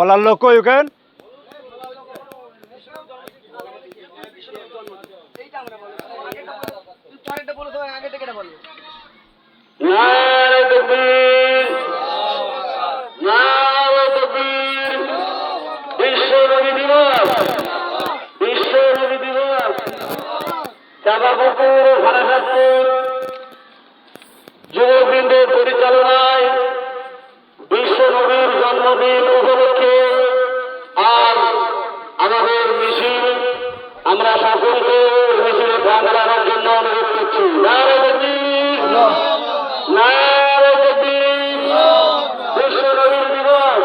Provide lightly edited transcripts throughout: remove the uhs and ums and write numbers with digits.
বলার লোক কই কেন? যুববৃন্দের পরিচালনায় বিশ্ব নবীর জন্মদিন উপলক্ষে আজ আমাদের মিছিল, আমরা সকলকে মিছিলে প্রাণ দাঁড়ানোর জন্য অনুরোধ করছি। নারে তাকবীর, নারে তাকবীর, বিশ্ব নবীর দিবস।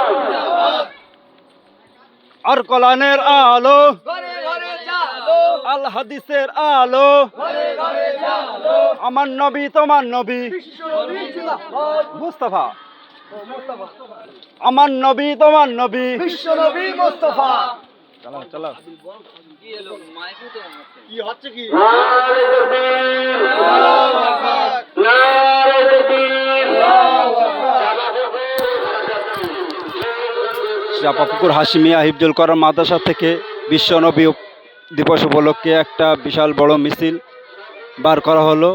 আর কোরআনের আলো, আল হাদিসের আলো, আমার নবী তোমার নবী মুস্তাফা, আমার নবী তোমার নবী বিশ্ব নবী মুস্তাফা। চলো চলো। কি হচ্ছে কি? নারে তাকবীর, নারে তাকবীর। চাঁপাপুকুর হাশিমিয়া হিফজুল কোরআন মাদ্রাসা থেকে বিশ্ব নবী দিবস উপলক্ষে একটা বিশাল বড় মিছিল বার করা হলো।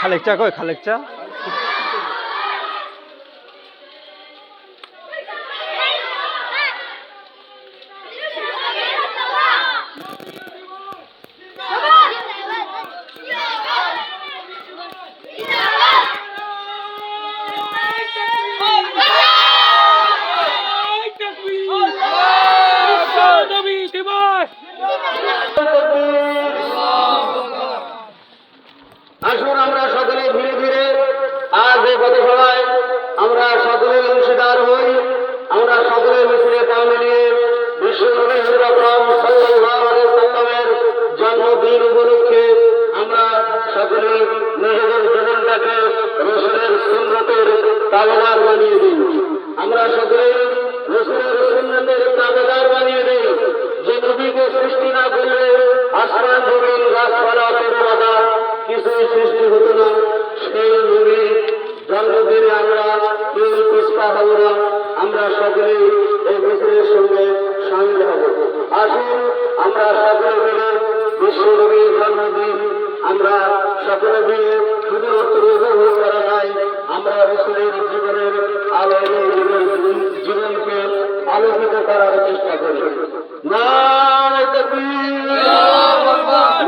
খালেক চা কই? খালেক চা আসুন আমরা সকলে ধীরে ধীরে আজ এই পথসভায় আমরা সকলে অংশীদার হই। আমরা সকলে মিছিলে পা মিলিয়ে বিশ্ব নবী আকরাম সাল্লাল্লাহু আলাইহি সাল্লামের জন্মদিন উপলক্ষে আমরা সকলে নিজেদের জীবনটাকে রাসূলের সুন্নতের তাবেদার বানিয়ে দিই। আমরা সকলে রাসূলের সুন্নতের তাবেদার বানিয়ে দিই। যে নবীকে সৃষ্টি না করলে আসমান জমিন গাছপালা তরুলতা কিছুই সৃষ্টি হতো না। সেই নবীর জন্মদিনে আমরা কেউ পিছপা হব না। আমরা সকলে এই মিছিলের সঙ্গে সামিল হব। আসুন আমরা সকলে মিলে বিশ্ব নবীর জন্মদিন আমরা সকলে মিলে শুধুমাত্র উপভোগ করা যায়। আমরা রাসূলের জীবনের আলোয় নিজেদের জীবনকে আলোকিত করার চেষ্টা করি। নারে তাকবীর,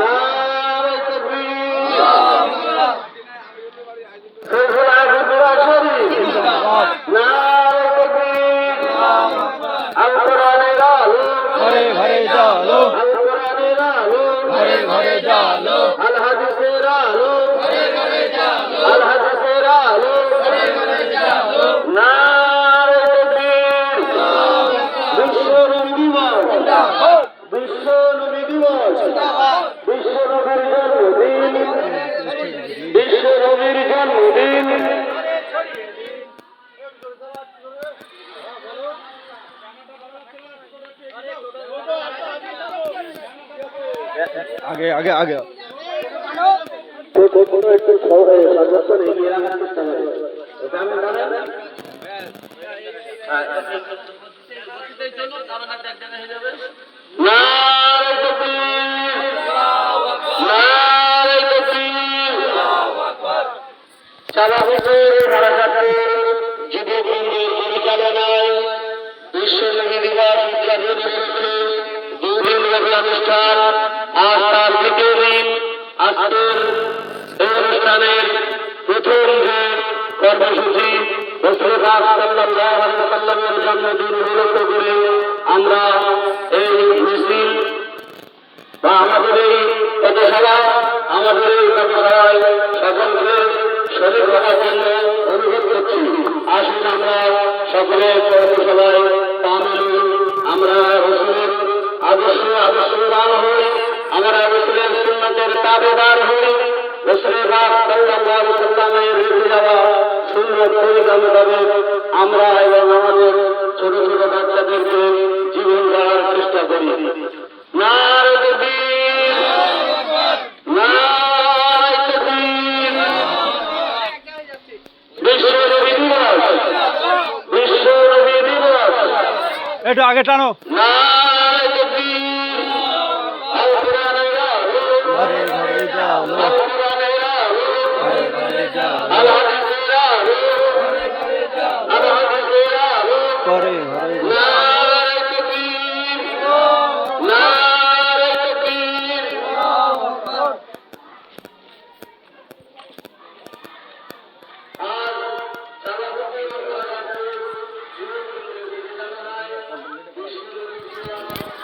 নারে তাকবীর। সৈয়দুল আজমুরা শরীফ, নারে তাকবীর। আল কোরআনের আলো, ঘরে ঘরে জালো, আল কোরআনের আলো, ঘরে ঘরে জালো, আল হাদিসের আলো, আল হাদিসের আলো। নারে তাকবীর। বিশ্ব নবী দিবস, বিশ্ব নবী দিবস, বিশ্ব নবীর জন্মদিন, বিশ্ব নবীর জন্মদিন। আগে আগে আগে কোনো একটু সর্বত্র এগিয়ে রাখার চেষ্টা করে। নারে তাকবীর, নারে তাকবীর। সারা হুজুর বারাকাতে যুববৃন্দের পরিচালনায় বিশ্বনবী দিবস উদযাপন উপলক্ষে 2 দিন ব্যাপী অনুষ্ঠান। আজ তার দ্বিতীয় দিন। আজকের এই অনুষ্ঠানের প্রথম যে কর্মসূচি রাসূল পাক সাল্লাল্লাহু আলাইহি ওয়াসাল্লামের জন্মদিন উপলক্ষ করে আমরা এই মিছিল বা আমাদের এই পথসভা, আমাদের এই পথসভায় সকলকে শরীর হওয়ার জন্য অনুরোধ করছি। আসুন আমরা সকলে পথসভায় সামিল হই, আমরা রাসূলের আদর্শবান হই, আমরা রাসূলের সুন্নাতের তাবেদার হই, রাসূল পাক সাল্লাল্লাহু আলাইহি ওয়াসাল্লামের রেখে যাওয়া সুন্নাত তরিকা মোতাবেক আমরা এবং আমাদের ছোট ছোট বাচ্চাদেরকে জীবন দেওয়ার চেষ্টা করি। নারে তাকবীর, নারে তাকবীর। বিশ্ব নবী দিবস, বিশ্ব নবী দিবস। একটু আগে টানো। নারে তাকবীর। আল কোরআনের আলো, ঘরে ঘরে জালো, আল কোরআনের আলো, ঘরে ঘরে জালো, আল হাদিসের আলো, আল হাদিসের আলো। ঘরে ঘরে জালো। নারে তাকবীর, নারে তাকবীর।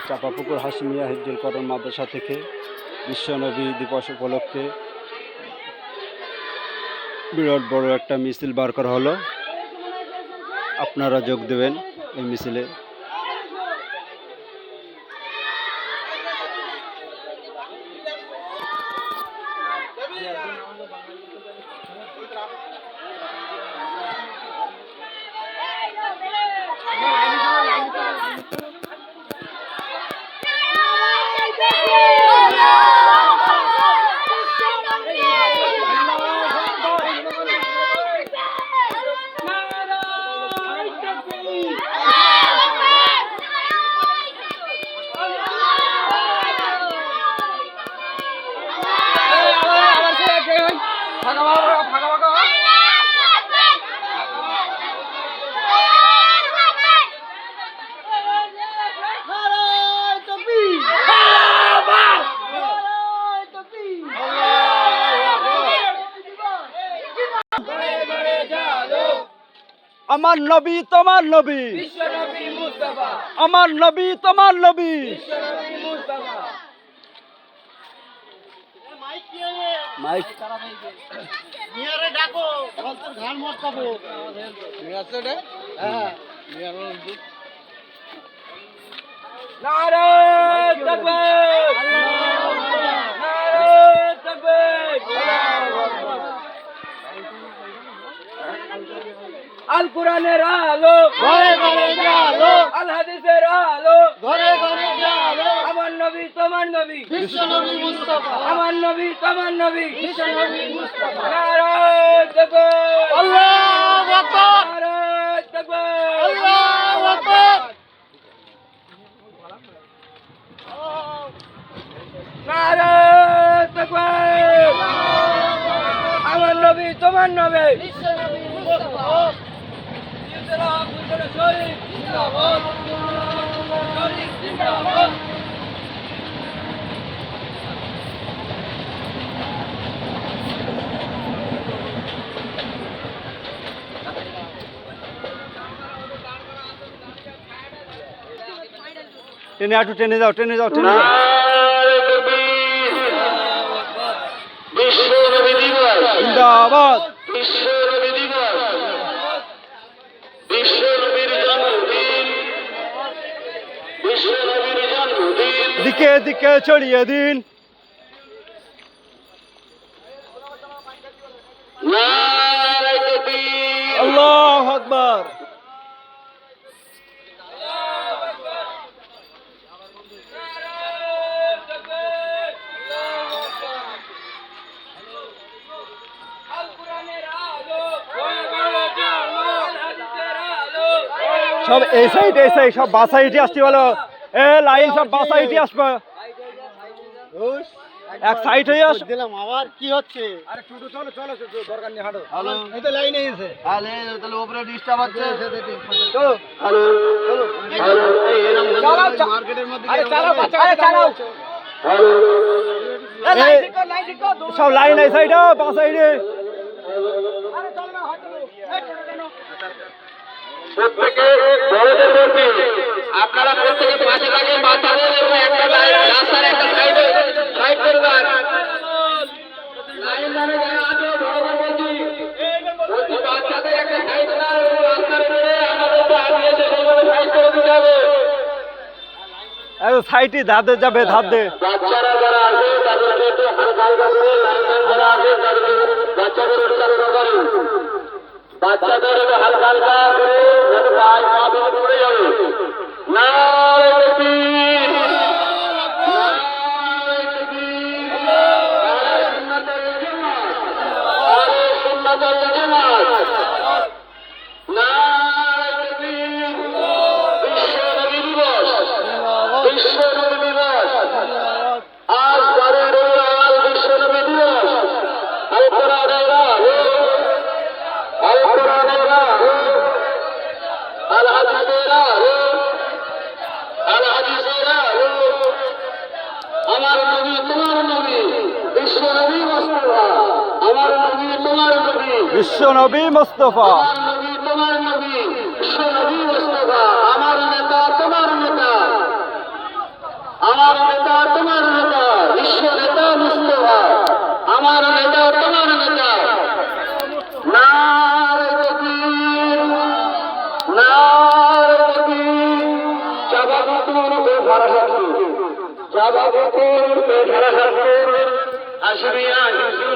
চাঁপাপুকুর হাশিমিয়া হিফজুল কোরআন মাদ্রাসা থেকে বিশ্বনবী দিবস উপলক্ষে বিরাট বড় একটা মিছিল বার করা হলো। আপনারা যোগ দেবেন এই মিছিলে। আমার নবী তোমার নবী, আমার নবী তোমার নবী। মাইক নারে তাকবীর, নারে তাকবীর। আল কোরআনের আলো, ঘরে ঘরে জালো, আল হাদিসের আলো, ঘরে ঘরে জালো। আমার নবী তোমার নবী, বিশ্ব নবী মুস্তাফা। আমার নবী তোমার নবী, বিশ্ব নবী মুস্তাফা। নারে তাকবীর, আল্লাহু আকবার, নারে তাকবীর, আল্লাহু আকবার। নারে তাকবীর। আমার নবী তোমার নবী, বিশ্ব নবী মুস্তাফা। জিন্দাবাদ, জিন্দাবাদ, শরীফ জিন্দাবাদ, শরীফ জিন্দাবাদ। টেনে আটু, টেনে যাও, টেনে যাও, টেনে যাও। নারে তাকবীর। বিশ্ব নবী দিবস, জিন্দাবাদ। বিশ্ব নবী দিবস, বিশ্ব নবীর জন্মদিন, বিশ্ব নবীর জন্মদিন। দিকে দিকে ছড়িয়ে দিন। নারে তাকবীর, আল্লাহু আকবার। আল কোরআনের আলো, ঘরে ঘরে জালো, আল হাদিসের আলো, ঘরে সব এই সাইড সব বাসা ইটি আসতে বলো। এ লাইন সব বাসা ইটি আসবে, এক সাইড হয়ে আস। দিলাম আবার কি হচ্ছে? আরে টোটো চলো চলো দরকার নেই, হাঁটো। হ্যালো, এই তো লাইনে এসে তাহলে তাহলে উপরে ডিস্টার্ব হচ্ছে। চলো। হ্যালো হ্যালো এই এরকম মার্কেটের মধ্যে আরে চালাও বাচ্চা, আরে চালাও। হ্যালো সব লাইন এই সাইড বাস সাইডে। প্রত্যেকে বড়দের বলছি, আপনারা প্রত্যেকে পাশে থাকেন, বাচ্চাদের এবং একটা রাস্তার একটা সাইডে সাইড করে দেন। লাইন লাইনে যারা আছে বড়দের বলছি, বাচ্চাদের একটা সাইড দেন এবং রাস্তার উপরে আমাদেরকে আগে এসে সেভাবে সাইড করে দিতে হবে। সাইডে ধাপে যাবে, ধাপ দে। বাচ্চারা যারা আছে তাদেরকে একটু হালকা হালকা করে, লাইন লাইন যারা আছে তাদেরকে বাচ্চাদের উচ্চারণ করেন। বাচ্চাদের একটু হালকা হালকা করে যাতে পায়ে পা ভেঙে পড়ে যাবে। নারে তাকবীর, নারে তাকবীর, নারে সুন্নাতুল জামাত, নারে সুন্নাতুল জামাত, নারে তাকবীর। বিশ্ব নবী দিবস, বিশ্ব নবী দিবস, আজ 12 রবিউল আউয়াল বিশ্ব নবী দিবস। আল কোরআনের রাহ, আল কোরআনের রাহ, আল হাদিসের রাহ, আল হাদিসের রাহ। আমার নবী তোমার নবী, বিশ্ব নবী মুস্তাফা। আমার নবী তোমার নবী, বিশ্ব নবী মোস্তফা। আমার নবী তোমার নবী, বিশ্ব নবী মুস্তাফা। আমার নেতা তোমার নেতা, আমার নেতা তোমার নেতা, বিশ্ব নেতা মুস্তাফা। আমার নেতা তোমার নেতা। নারে তাকবীর, নারে তাকবীর। জাবাবুতুর পে ফারাহাতু, জাবাবুতুর পে ফারাহাতু, হাসবিয়া হিজরুল